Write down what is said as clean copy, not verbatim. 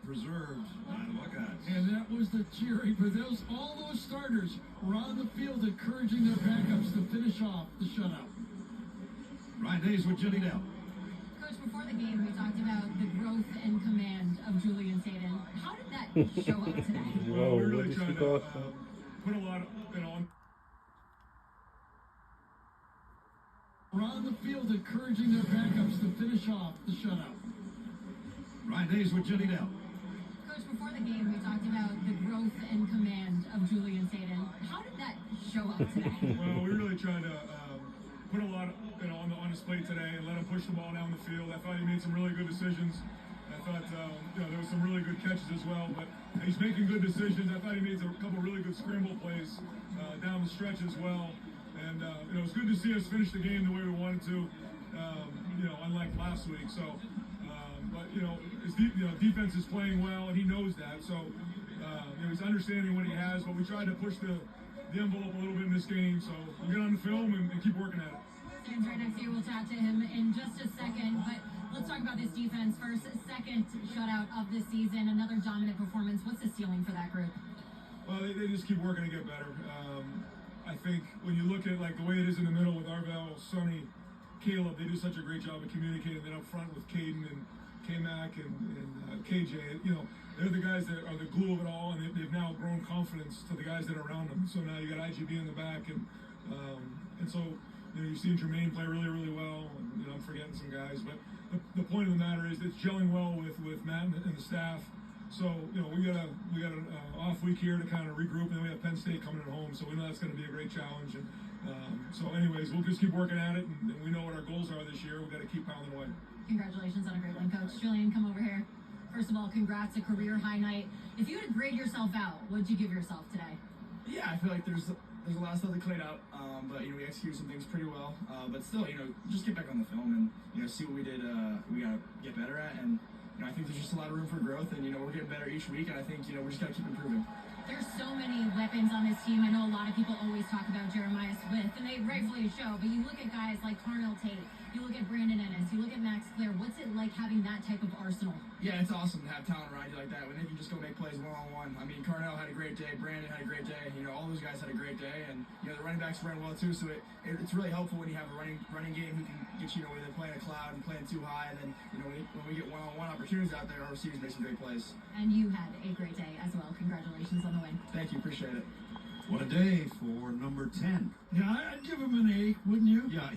preserved by the Buckeyes. And that was the cheering for all those starters were on the field encouraging their backups to finish off the shutout. Ryan Days with Jenny Dell. Coach, before the game, we talked about the growth and command of Julian Sayin. How did that show up today? Well, we really tried to put a lot of, Were on the field encouraging their backups to finish off the shutout. Ryan Days with Jenny Dell. Coach, before the game, we talked about the growth and command of Julian Sayin. How did that show up today? well, we really tried to put a lot of, on display today and let him push the ball down the field. I thought he made some really good decisions. I thought, there was some really good catches as well, but he's making good decisions. I thought he made a couple really good scramble plays down the stretch as well. And, it was good to see us finish the game the way we wanted to, unlike last week. So, but, his defense is playing well, and he knows that. So, he's understanding what he has, but we tried to push the envelope a little bit in this game. So we'll get on the film and keep working at it. Stands right next to you. We'll chat to him in just a second. But let's talk about this defense first. Second shutout of this season, another dominant performance. What's the ceiling for that group? Well, they just keep working to get better. I think when you look at the way it is in the middle with Arvell, Sonny, Caleb, they do such a great job of communicating. Then up front with Caden and K-Mac and KJ, they're the guys that are the glue of it all, and they've now grown confidence to the guys that are around them. So now you got IGB in the back, and so you've seen Jermaine play really, really well. And, I'm forgetting some guys, but the point of the matter is it's gelling well with Matt and the staff. So we got an off week here to kind of regroup, and then we have Penn State coming at home, so we know that's going to be a great challenge. And so, anyways, we'll just keep working at it, and we know what our goals are this year. We've got to keep pounding away. Congratulations on a great win, Coach. Julian, come over here. First of all, congrats, a career high night. If you had to grade yourself out, what'd you give yourself today? Yeah, I feel like there's a lot of stuff to clean out, but we executed some things pretty well. But still, just get back on the film and see what we did. We gotta get better at, and I think there's just a lot of room for growth, and we're getting better each week, and I think we just gotta keep improving. There's so many weapons on this team. I know a lot of people always talk about Jeremiah Swift, and they rightfully show, but you look at guys like Carnell Tate, you look at Brandon Ennis, you look at Max Clare. What's it like having that type of arsenal? Yeah, it's awesome to have talent around you like that when they can just go make plays one-on-one. I mean, Carnell had a great day, Brandon had a great day, all those guys had a great day, and the running backs ran well too, so it's really helpful when you have a running game who can get when they're playing a cloud and playing too high, and then when we get one-on-one opportunities out there, our receivers make some great plays. And you had a great day as well. Congratulations on the win. Thank you, appreciate it. What a day for number 10. Yeah, I'd give him an A, wouldn't you? Yeah.